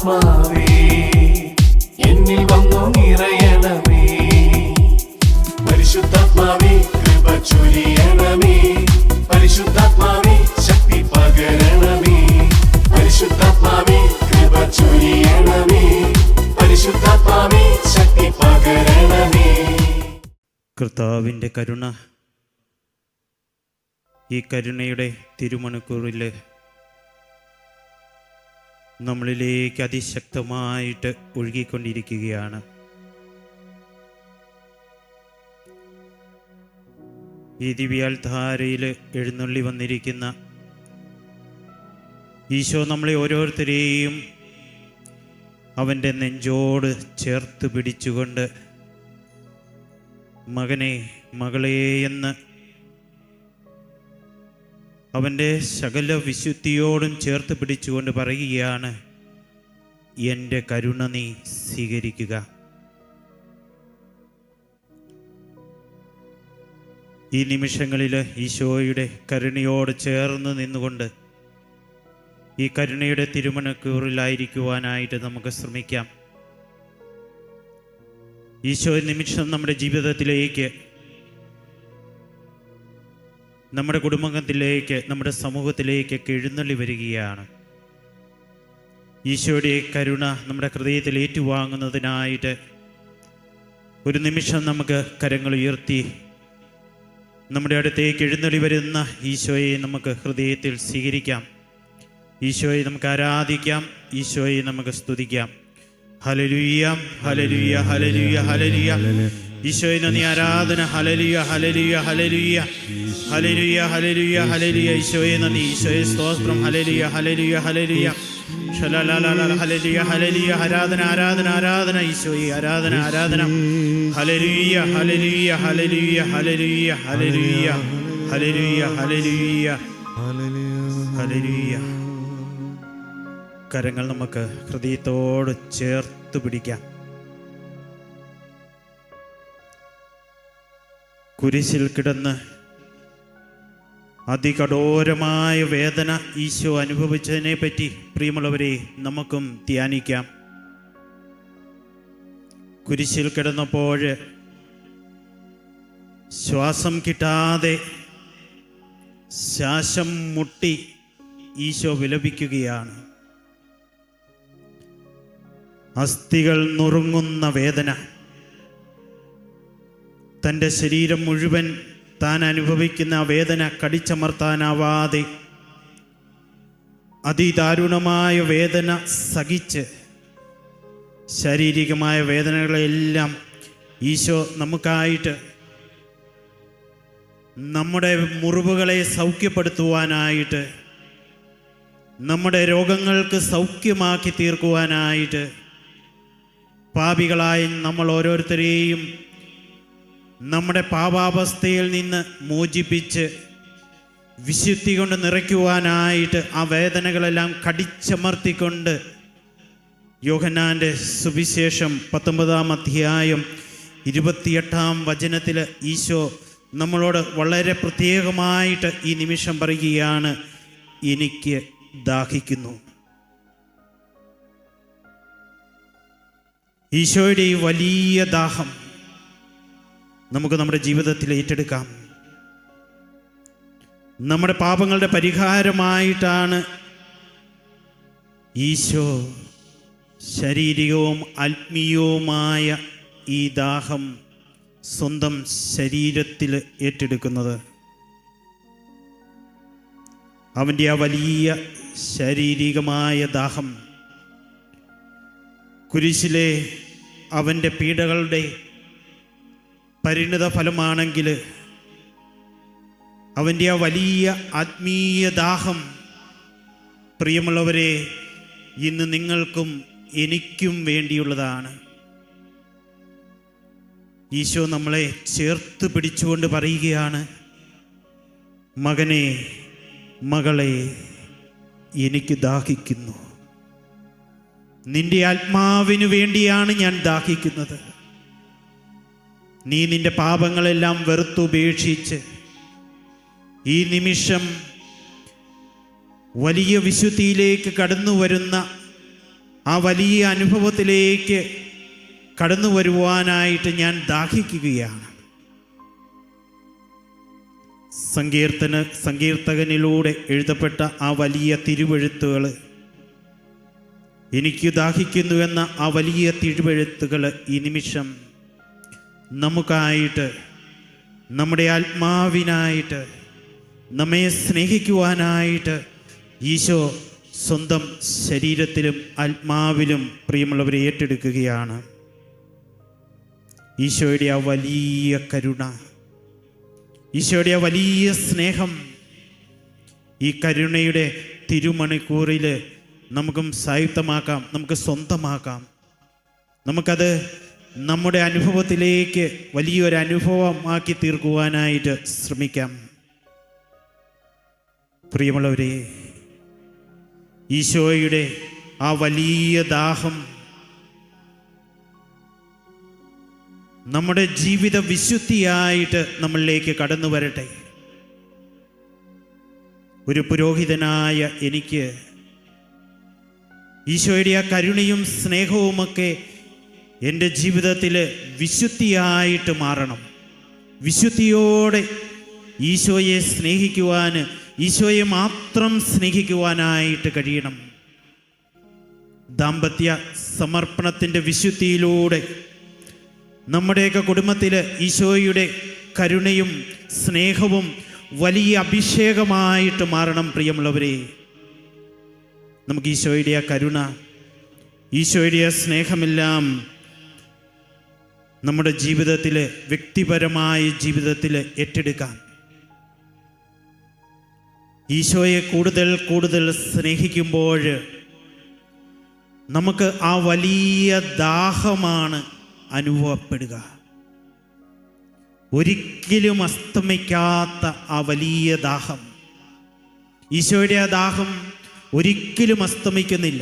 പരിശുദ്ധാത്മാവേ എന്നിൽ വന്നു നിറയണമേ. പരിശുദ്ധാത്മാവേ കൃപ ചൊരിയണമേ. പരിശുദ്ധാത്മാവേ ശക്തി പകരണമേ. പരിശുദ്ധാത്മാവേ കൃപ ചൊരിയണമേ. പരിശുദ്ധാത്മാവേ ശക്തി പകരണമേ. കർത്താവിൻ്റെ കരുണ ഈ കരുണയുടെ തിരുമണിക്കൂറിൽ നമ്മളിലേക്ക് അതിശക്തമായിട്ട് ഒഴുകിക്കൊണ്ടിരിക്കുകയാണ്. ഈ ദിവ്യാൽധാരയിൽ എഴുന്നള്ളി വന്നിരിക്കുന്ന ഈശോ നമ്മളെ ഓരോരുത്തരെയും അവൻ്റെ നെഞ്ചോട് ചേർത്ത് പിടിച്ചുകൊണ്ട് മകനെ മകളെ എന്ന് അവൻ്റെ സകല വിശുദ്ധിയോടും ചേർത്ത് പിടിച്ചുകൊണ്ട് പറയുകയാണ്, എൻ്റെ കരുണ നീ സ്വീകരിക്കുക. ഈ നിമിഷങ്ങളിൽ ഈശോയുടെ കരുണയോട് ചേർന്ന് നിന്നുകൊണ്ട് ഈ കരുണയുടെ തിരുമണിക്കൂറിലായിരിക്കുവാനായിട്ട് നമുക്ക് ശ്രമിക്കാം. ഈശോ നിമിഷം നമ്മുടെ ജീവിതത്തിലേക്ക്, നമ്മുടെ കുടുംബത്തിലേക്ക്, നമ്മുടെ സമൂഹത്തിലേക്ക് എഴുന്നള്ളി വരികയാണ്. ഈശോയുടെ കരുണ നമ്മുടെ ഹൃദയത്തിൽ ഏറ്റുവാങ്ങുന്നതിനായിട്ട് ഒരു നിമിഷം നമുക്ക് കരങ്ങൾ ഉയർത്തി നമ്മുടെ അടുത്തേക്ക് എഴുന്നള്ളി വരുന്ന ഈശോയെ നമുക്ക് ഹൃദയത്തിൽ സ്വീകരിക്കാം. ഈശോയെ നമുക്ക് ആരാധിക്കാം. ഈശോയെ നമുക്ക് സ്തുതിക്കാം. Hallelujah, hallelujah, hallelujah, hallelujah. ഈശോയെ നന്ദി, ആരാധന. Hallelujah, hallelujah, hallelujah, hallelujah, hallelujah, hallelujah. ഈശോയെ നന്ദി, ഈശോയെ സ്തോത്രം. Hallelujah, hallelujah, hallelujah, hallelujah, hallelujah. ആരാധന, ആരാധന, ആരാധന. ഈശോയെ ആരാധന, ആരാധന. Hallelujah, hallelujah, hallelujah, hallelujah, hallelujah, hallelujah, hallelujah, hallelujah. കരങ്ങൾ നമുക്ക് ഹൃദയത്തോട് ചേർത്ത് പിടിക്കാം. കുരിശിൽ കിടന്ന് അതികഠോരമായ വേദന ഈശോ അനുഭവിച്ചതിനെ പറ്റി പ്രിയമുള്ളവരെ നമുക്കും ധ്യാനിക്കാം. കുരിശിൽ കിടന്നപ്പോൾ ശ്വാസം കിട്ടാതെ ശ്വാസം മുട്ടി ഈശോ വിലപിക്കുകയാണ്. അസ്ഥികൾ നുറുങ്ങുന്ന വേദന, തൻ്റെ ശരീരം മുഴുവൻ താൻ അനുഭവിക്കുന്ന വേദന കടിച്ചമർത്താനാവാതെ അതിദാരുണമായ വേദന സഹിച്ച് ശാരീരികമായ വേദനകളെല്ലാം ഈശോ നമുക്കായിട്ട് നമ്മുടെ മുറിവുകളെ സൗഖ്യപ്പെടുത്തുവാനായിട്ട്, നമ്മുടെ രോഗങ്ങൾക്ക് സൗഖ്യമാക്കി തീർക്കുവാനായിട്ട് പാപികളായ നമ്മൾ ഓരോരുത്തരെയും നമ്മുടെ പാപാവസ്ഥയിൽ നിന്ന് മോചിപ്പിച്ച് വിശുദ്ധി കൊണ്ട് നിറയ്ക്കുവാനായിട്ട് ആ വേദനകളെല്ലാം കടിച്ചമർത്തിക്കൊണ്ട് യോഹന്നാൻ്റെ സുവിശേഷം 19-ാം അധ്യായം 28-ാം വചനത്തിൽ ഈശോ നമ്മളോട് വളരെ പ്രത്യേകമായിട്ട് ഈ നിമിഷം പറയുകയാണ്, എനിക്ക് ദാഹിക്കുന്നു. ഈശോയുടെ ഈ വലിയ ദാഹം നമുക്ക് നമ്മുടെ ജീവിതത്തിൽ ഏറ്റെടുക്കാം. നമ്മുടെ പാപങ്ങളുടെ പരിഹാരമായിട്ടാണ് ഈശോ ശാരീരികവും ആത്മീയവുമായ ഈ ദാഹം സ്വന്തം ശരീരത്തിൽ ഏറ്റെടുക്കുന്നത്. അവൻ്റെ ആ വലിയ ശാരീരികമായ ദാഹം കുരിശിലെ അവൻ്റെ പീഡകളുടെ പരിണിത ഫലമാണെങ്കിൽ അവൻ്റെ ആ വലിയ ആത്മീയ ദാഹം പ്രിയമുള്ളവരെ ഇന്ന് നിങ്ങൾക്കും എനിക്കും വേണ്ടിയുള്ളതാണ്. ഈശോ നമ്മളെ ചേർത്ത് പിടിച്ചുകൊണ്ട് പറയുകയാണ്, മകനെ മകളെ എനിക്ക് ദാഹിക്കുന്നു. നിന്റെ ആത്മാവിനു വേണ്ടിയാണ് ഞാൻ ദാഹിക്കുന്നത്. നീ നിന്റെ പാപങ്ങളെല്ലാം വെറുത്തുപേക്ഷിച്ച് ഈ നിമിഷം വലിയ വിശുദ്ധിയിലേക്ക് കടന്നു വരുന്ന ആ വലിയ അനുഭവത്തിലേക്ക് കടന്നു വരുവാനായിട്ട് ഞാൻ ദാഹിക്കുകയാണ്. സങ്കീർത്തകനിലൂടെ എഴുതപ്പെട്ട ആ വലിയ തിരുവെഴുത്തുകൾ, എനിക്ക് ദാഹിക്കുന്നുവെന്ന ആ വലിയ തിരുവെഴുത്തുകൾ ഈ നിമിഷം നമുക്കായിട്ട്, നമ്മുടെ ആത്മാവിനായിട്ട്, നമ്മെ സ്നേഹിക്കുവാനായിട്ട് ഈശോ സ്വന്തം ശരീരത്തിലും ആത്മാവിലും പ്രിയമുള്ളവരെ ഏറ്റെടുക്കുകയാണ്. ഈശോയുടെ ആ വലിയ കരുണ, ഈശോയുടെ ആ വലിയ സ്നേഹം, ഈ കരുണയുടെ തിരുമണിക്കൂറിൽ നമുക്കും സായുക്തമാക്കാം, നമുക്ക് സ്വന്തമാക്കാം. നമുക്കത് നമ്മുടെ അനുഭവത്തിലേക്ക് വലിയൊരു അനുഭവമാക്കി തീർക്കുവാനായിട്ട് ശ്രമിക്കാം. പ്രിയമുള്ളവരെ, ഈശോയുടെ ആ വലിയ ദാഹം നമ്മുടെ ജീവിത വിശുദ്ധിയായിട്ട് നമ്മളിലേക്ക് കടന്നു വരട്ടെ. ഒരു പുരോഹിതനായ എനിക്ക് ഈശോയുടെ ആ കരുണയും സ്നേഹവുമൊക്കെ എൻ്റെ ജീവിതത്തിൽ വിശുദ്ധിയായിട്ട് മാറണം. വിശുദ്ധിയോടെ ഈശോയെ സ്നേഹിക്കുവാൻ, ഈശോയെ മാത്രം സ്നേഹിക്കുവാനായിട്ട് കഴിയണം. ദാമ്പത്യ സമർപ്പണത്തിൻ്റെ വിശുദ്ധിയിലൂടെ നമ്മുടെയൊക്കെ കുടുംബത്തിൽ ഈശോയുടെ കരുണയും സ്നേഹവും വലിയ അഭിഷേകമായിട്ട് മാറണം. പ്രിയമുള്ളവരെ, നമുക്ക് ഈശോയുടെ ആ കരുണ, ഈശോയുടെ ആ സ്നേഹമെല്ലാം നമ്മുടെ ജീവിതത്തിൽ, വ്യക്തിപരമായ ജീവിതത്തിൽ ഏറ്റെടുക്കാം. ഈശോയെ കൂടുതൽ കൂടുതൽ സ്നേഹിക്കുമ്പോൾ നമുക്ക് ആ വലിയ ദാഹമാണ് അനുഭവപ്പെടുക. ഒരിക്കലും അസ്തമിക്കാത്ത ആ വലിയ ദാഹം, ഈശോയുടെ ആ ദാഹം ഒരിക്കലും അസ്തമിക്കുന്നില്ല.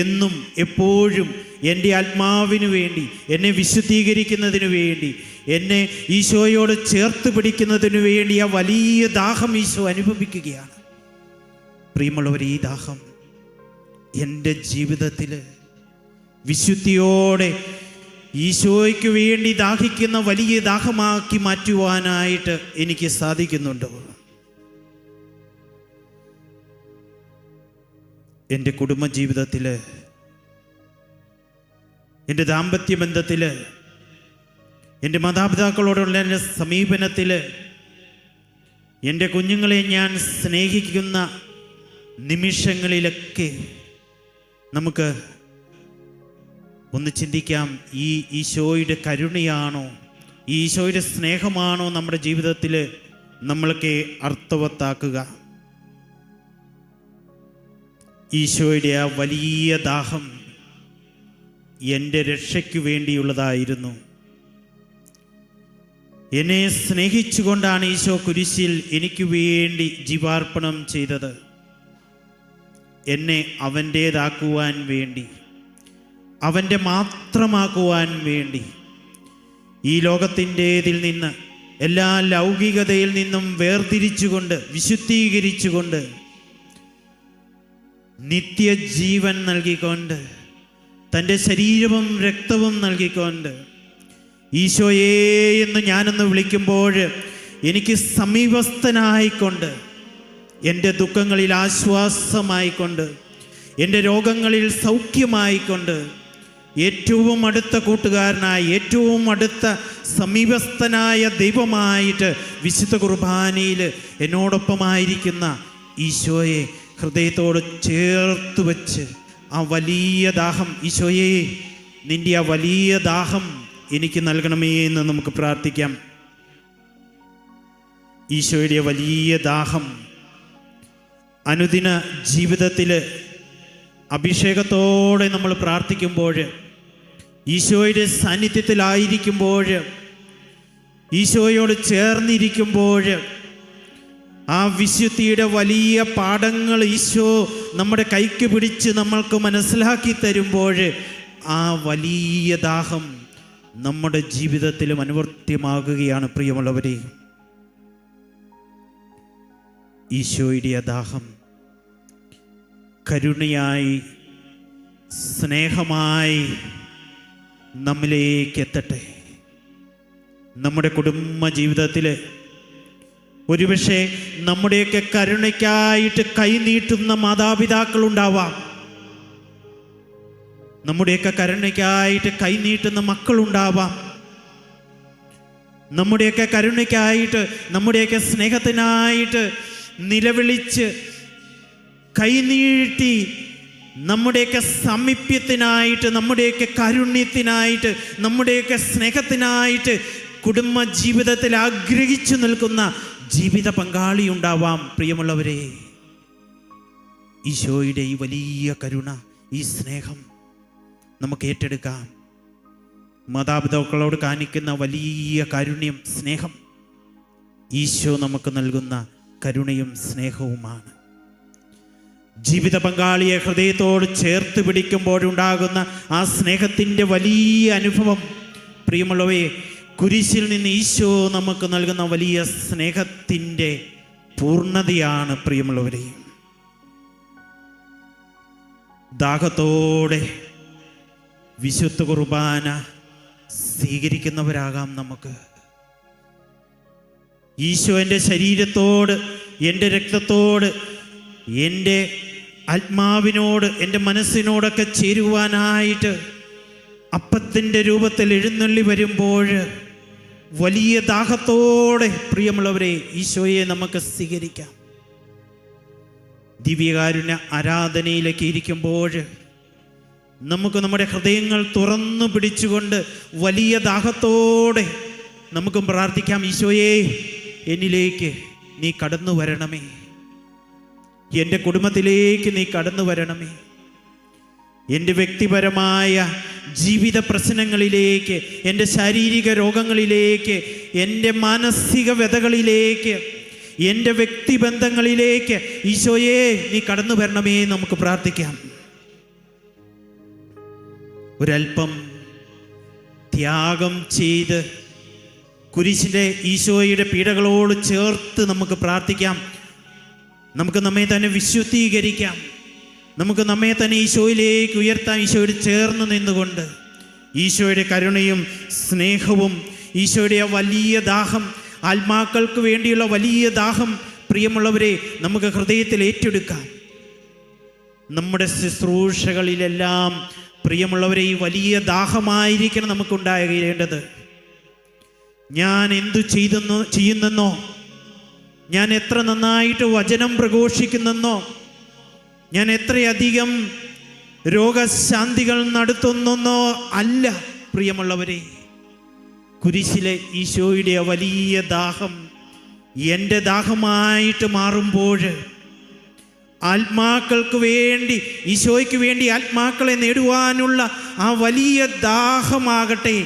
എന്നും എപ്പോഴും എൻ്റെ ആത്മാവിനു വേണ്ടി, എന്നെ വിശുദ്ധീകരിക്കുന്നതിനു വേണ്ടി, എന്നെ ഈശോയോട് ചേർത്ത് പിടിക്കുന്നതിനു വേണ്ടി ആ വലിയ ദാഹം ഈശോ അനുഭവിക്കുകയാണ്. പ്രിയമുള്ളവർ, ഈ ദാഹം എൻ്റെ ജീവിതത്തിൽ വിശുദ്ധിയോടെ ഈശോയ്ക്ക് വേണ്ടി ദാഹിക്കുന്ന വലിയ ദാഹമാക്കി മാറ്റുവാനായിട്ട് എനിക്ക് സാധിക്കുന്നുണ്ടോ? എൻ്റെ കുടുംബജീവിതത്തിൽ, എൻ്റെ ദാമ്പത്യ ബന്ധത്തിൽ, എൻ്റെ മാതാപിതാക്കളോടുള്ള എൻ്റെ സമീപനത്തിൽ, എൻ്റെ കുഞ്ഞുങ്ങളെ ഞാൻ സ്നേഹിക്കുന്ന നിമിഷങ്ങളിലൊക്കെ നമുക്ക് ഒന്ന് ചിന്തിക്കാം. ഈ ഈശോയുടെ കരുണയാണോ, ഈ ഈശോയുടെ സ്നേഹമാണോ നമ്മുടെ ജീവിതത്തിൽ നമ്മൾക്ക് അർത്ഥവത്താക്കുക? ഈശോയുടെ ആ വലിയ ദാഹം എൻ്റെ രക്ഷയ്ക്ക് വേണ്ടിയുള്ളതായിരുന്നു. എന്നെ സ്നേഹിച്ചുകൊണ്ടാണ് ഈശോ കുരിശിൽ എനിക്ക് വേണ്ടി ജീവാർപ്പണം ചെയ്തത്. എന്നെ അവൻ്റേതാക്കുവാൻ വേണ്ടി, അവൻ്റെ മാത്രമാക്കുവാൻ വേണ്ടി, ഈ ലോകത്തിൻ്റേതിൽ നിന്ന്, എല്ലാ ലൗകികതയിൽ നിന്നും വേർതിരിച്ചുകൊണ്ട്, വിശുദ്ധീകരിച്ചുകൊണ്ട്, നിത്യജീവൻ നൽകിക്കൊണ്ട്, തൻ്റെ ശരീരവും രക്തവും നൽകിക്കൊണ്ട്, ഈശോയേ എന്ന് ഞാനൊന്ന് വിളിക്കുമ്പോൾ എനിക്ക് സമീപസ്ഥനായിക്കൊണ്ട്, എൻ്റെ ദുഃഖങ്ങളിൽ ആശ്വാസമായിക്കൊണ്ട്, എൻ്റെ രോഗങ്ങളിൽ സൗഖ്യമായിക്കൊണ്ട്, ഏറ്റവും അടുത്ത കൂട്ടുകാരനായി, ഏറ്റവും അടുത്ത സമീപസ്ഥനായ ദൈവമായിട്ട് വിശുദ്ധ കുർബാനയിൽ എന്നോടൊപ്പമായിരിക്കുന്ന ഈശോയെ ഹൃദയത്തോട് ചേർത്ത് വച്ച് ആ വലിയ ദാഹം, ഈശോയെ നിൻ്റെ ആ വലിയ ദാഹം എനിക്ക് നൽകണമേ എന്ന് നമുക്ക് പ്രാർത്ഥിക്കാം. ഈശോയുടെ വലിയ ദാഹം അനുദിന ജീവിതത്തിൽ അഭിഷേകത്തോടെ നമ്മൾ പ്രാർത്ഥിക്കുമ്പോൾ, ഈശോയുടെ സാന്നിധ്യത്തിലായിരിക്കുമ്പോൾ, ഈശോയോട് ചേർന്നിരിക്കുമ്പോൾ, ആ വിശുദ്ധിയുടെ വലിയ പാഠങ്ങൾ ഈശോ നമ്മുടെ കൈക്ക് പിടിച്ച് നമ്മൾക്ക് മനസ്സിലാക്കി തരുമ്പോൾ, ആ വലിയ ദാഹം നമ്മുടെ ജീവിതത്തിലും അനുവർത്തിയമാകുകയാണ്. പ്രിയമുള്ളവരെ, ഈശോയുടെ ദാഹം കരുണയായി, സ്നേഹമായി നമ്മിലേക്ക് എത്തട്ടെ. നമ്മുടെ കുടുംബ ജീവിതത്തിൽ ഒരുപക്ഷെ നമ്മുടെയൊക്കെ കരുണയ്ക്കായിട്ട് കൈനീട്ടുന്ന മാതാപിതാക്കളുണ്ടാവാം. നമ്മുടെയൊക്കെ കരുണയ്ക്കായിട്ട് കൈനീട്ടുന്ന മക്കളുണ്ടാവാം. നമ്മുടെയൊക്കെ കരുണയ്ക്കായിട്ട്, നമ്മുടെയൊക്കെ സ്നേഹത്തിനായിട്ട് നിലവിളിച്ച് കൈനീട്ടി, നമ്മുടെയൊക്കെ സാമീപ്യത്തിനായിട്ട്, നമ്മുടെയൊക്കെ കാരുണ്യത്തിനായിട്ട്, നമ്മുടെയൊക്കെ സ്നേഹത്തിനായിട്ട് കുടുംബ ജീവിതത്തിൽ ആഗ്രഹിച്ചു നിൽക്കുന്ന ജീവിത പങ്കാളി ഉണ്ടാവാം. പ്രിയമുള്ളവരെ, ഈശോയുടെ ഈ വലിയ കരുണ, ഈ സ്നേഹം നമുക്ക് ഏറ്റെടുക്കാം. മാതാപിതാക്കളോട് കാണിക്കുന്ന വലിയ കാരുണ്യം, സ്നേഹം ഈശോ നമുക്ക് നൽകുന്ന കരുണയും സ്നേഹവുമാണ്. ജീവിത പങ്കാളിയെ ഹൃദയത്തോട് ചേർത്ത് പിടിക്കുമ്പോഴുണ്ടാകുന്ന ആ സ്നേഹത്തിൻ്റെ വലിയ അനുഭവം, പ്രിയമുള്ളവയെ, കുരിശിൽ നിന്ന് ഈശോ നമുക്ക് നൽകുന്ന വലിയ സ്നേഹത്തിൻ്റെ പൂർണ്ണതയാണ്. പ്രിയമുള്ളവരെ, ദാഹത്തോടെ വിശുദ്ധ കുർബാന സ്വീകരിക്കുന്നവരാകാം നമുക്ക്. ഈശോ എൻ്റെ ശരീരത്തോട്, എൻ്റെ രക്തത്തോട്, എൻ്റെ ആത്മാവിനോട്, എൻ്റെ മനസ്സിനോടൊക്കെ ചേരുവാനായിട്ട് അപ്പത്തിൻ്റെ രൂപത്തിൽ എഴുന്നള്ളി വരുമ്പോൾ വലിയ ദാഹത്തോടെ, പ്രിയമുള്ളവരെ, ഈശോയെ നമുക്ക് സ്വീകരിക്കാം. ദിവ്യകാരുണ്യ ആരാധനയിലേക്ക് ഇരിക്കുമ്പോൾ നമുക്ക് നമ്മുടെ ഹൃദയങ്ങൾ തുറന്നു പിടിച്ചുകൊണ്ട് വലിയ ദാഹത്തോടെ നമുക്കും പ്രാർത്ഥിക്കാം. ഈശോയെ, എന്നിലേക്ക് നീ കടന്നു വരണമേ, എൻ്റെ കുടുംബത്തിലേക്ക് നീ കടന്നു വരണമേ, എൻ്റെ വ്യക്തിപരമായ ജീവിത പ്രശ്നങ്ങളിലേക്ക്, എൻ്റെ ശാരീരിക രോഗങ്ങളിലേക്ക്, എൻ്റെ മാനസിക വ്യതകളിലേക്ക്, എൻ്റെ വ്യക്തിബന്ധങ്ങളിലേക്ക് ഈശോയെ നീ കടന്നു വരണമേ നമുക്ക് പ്രാർത്ഥിക്കാം. ഒരൽപ്പം ത്യാഗം ചെയ്ത് കുരിശിലെ ഈശോയുടെ പീഡകളോട് ചേർത്ത് നമുക്ക് പ്രാർത്ഥിക്കാം. നമുക്ക് നമ്മെ തന്നെ വിശുദ്ധീകരിക്കാം. നമുക്ക് നമ്മെ തന്നെ ഈശോയിലേക്ക് ഉയർത്താം. ഈശോയോട് ചേർന്ന് നിന്നുകൊണ്ട് ഈശോയുടെ കരുണയും സ്നേഹവും, ഈശോയുടെ വലിയ ദാഹം, ആത്മാക്കൾക്ക് വേണ്ടിയുള്ള വലിയ ദാഹം, പ്രിയമുള്ളവരെ, നമുക്ക് ഹൃദയത്തിൽ ഏറ്റെടുക്കാം. നമ്മുടെ ശുശ്രൂഷകളിലെല്ലാം, പ്രിയമുള്ളവരെ, ഈ വലിയ ദാഹമായിരിക്കണം നമുക്കുണ്ടാകേണ്ടത്. ഞാൻ എന്തു ചെയ്യുന്നെന്നോ, ഞാൻ എത്ര നന്നായിട്ട് വചനം പ്രഘോഷിക്കുന്നെന്നോ, ഞാൻ എത്രയധികം രോഗശാന്തികൾ നടത്തുന്നെന്നോ അല്ല, പ്രിയമുള്ളവരെ. കുരിശിലെ ഈശോയുടെ വലിയ ദാഹം എൻ്റെ ദാഹമായിട്ട് മാറുമ്പോൾ, ആത്മാക്കൾക്ക് വേണ്ടി, ഈശോയ്ക്ക് വേണ്ടി ആത്മാക്കളെ നേടുവാനുള്ള ആ വലിയ ദാഹമാകട്ടെ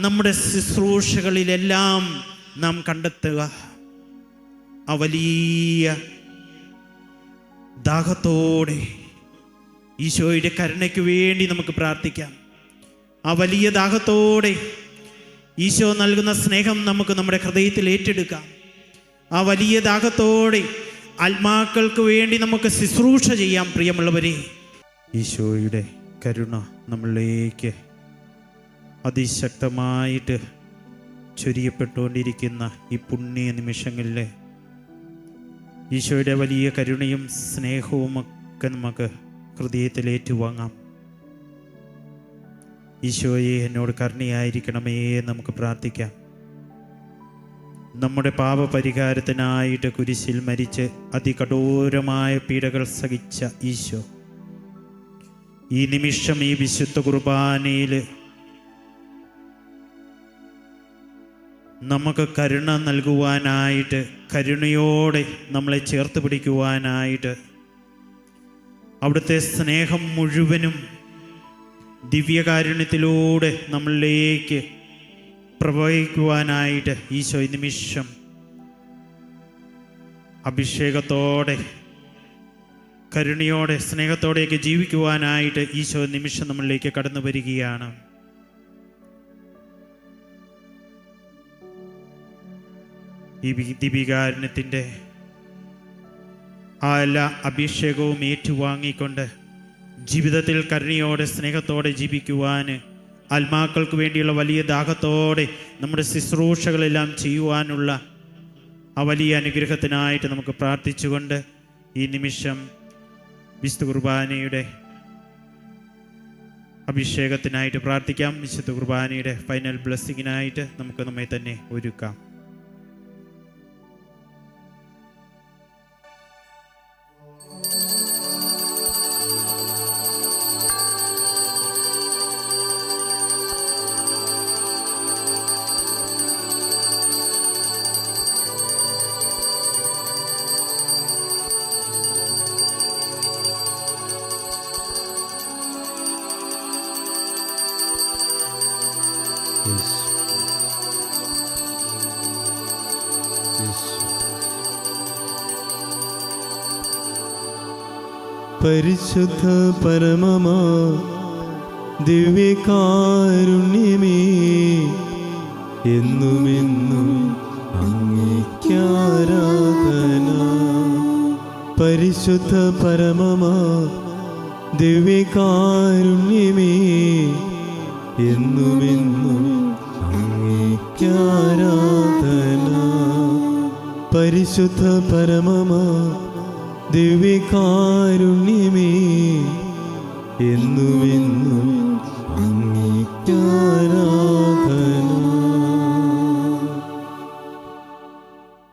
നമ്മുടെ ശുശ്രൂഷകളിലെല്ലാം നാം കണ്ടെത്തുക. ആ വലിയ ദാഹത്തോടെ ഈശോയുടെ കരുണയ്ക്ക് വേണ്ടി നമുക്ക് പ്രാർത്ഥിക്കാം. ആ വലിയ ദാഹത്തോടെ ഈശോ നൽകുന്ന സ്നേഹം നമുക്ക് നമ്മുടെ ഹൃദയത്തിൽ ഏറ്റെടുക്കാം. ആ വലിയ ദാഹത്തോടെ ആത്മാക്കൾക്ക് വേണ്ടി നമുക്ക് ശുശ്രൂഷ ചെയ്യാം. പ്രിയമുള്ളവരെ, ഈശോയുടെ കരുണ നമ്മളിലേക്ക് അതിശക്തമായിട്ട് ചൊരിയപ്പെട്ടുകൊണ്ടിരിക്കുന്ന ഈ പുണ്യ നിമിഷങ്ങളിൽ ഈശോയുടെ വലിയ കരുണയും സ്നേഹവുമൊക്കെ നമുക്ക് ഹൃദയത്തിൽ ഏറ്റുവാങ്ങാം. ഈശോയെ, എന്നോട് കരുണയായിരിക്കണമേ നമുക്ക് പ്രാർത്ഥിക്കാം. നമ്മുടെ പാപപരിഹാരത്തിനായിട്ട് കുരിശിൽ മരിച്ച് അതികഠോരമായ പീഡകൾ സഹിച്ച ഈശോ ഈ നിമിഷം ഈ വിശുദ്ധ കുർബാനയിൽ നമുക്ക് കരുണ നൽകുവാനായിട്ട്, കരുണയോടെ നമ്മളെ ചേർത്ത് പിടിക്കുവാനായിട്ട്, അവിടുത്തെ സ്നേഹം മുഴുവനും ദിവ്യകാരുണ്യത്തിലൂടെ നമ്മളിലേക്ക് പ്രവഹിക്കുവാനായിട്ട് ഈശോ ഈ നിമിഷം അഭിഷേകത്തോടെ, കരുണയോടെ, സ്നേഹത്തോടെയൊക്കെ ജീവിക്കുവാനായിട്ട് ഈശോ നിമിഷം നമ്മളിലേക്ക് കടന്നു വരികയാണ്. ഈ ദിവ്യകാരുണ്യത്തിൻ്റെ ആ എല്ലാ അഭിഷേകവും ഏറ്റുവാങ്ങിക്കൊണ്ട് ജീവിതത്തിൽ കരുണയോടെ സ്നേഹത്തോടെ ജീവിക്കുവാൻ, ആത്മാക്കൾക്ക് വേണ്ടിയുള്ള വലിയ ദാഹത്തോടെ നമ്മുടെ ശുശ്രൂഷകളെല്ലാം ചെയ്യുവാനുള്ള ആ വലിയ അനുഗ്രഹത്തിനായിട്ട് നമുക്ക് പ്രാർത്ഥിച്ചുകൊണ്ട് ഈ നിമിഷം വിശുദ്ധ കുർബാനയുടെ അഭിഷേകത്തിനായിട്ട് പ്രാർത്ഥിക്കാം. വിശുദ്ധ കുർബാനയുടെ ഫൈനൽ ബ്ലെസ്സിങ്ങിനായിട്ട് നമുക്ക് നമ്മെ തന്നെ ഒരുക്കാം. പരിശുദ്ധ പരമമാ ദിവ്യകാരുണ്യമേ, എന്നുമെന്നും അങ്ങേയ്ക്കാരാധന. പരിശുദ്ധ പരമമാ ദിവ്യകാരുണ്യമേ, എന്നുമെന്നും അങ്ങേയ്ക്കാരാധന. പരിശുദ്ധ പരമമാ ദിവ്യകാരുണ്യമേ,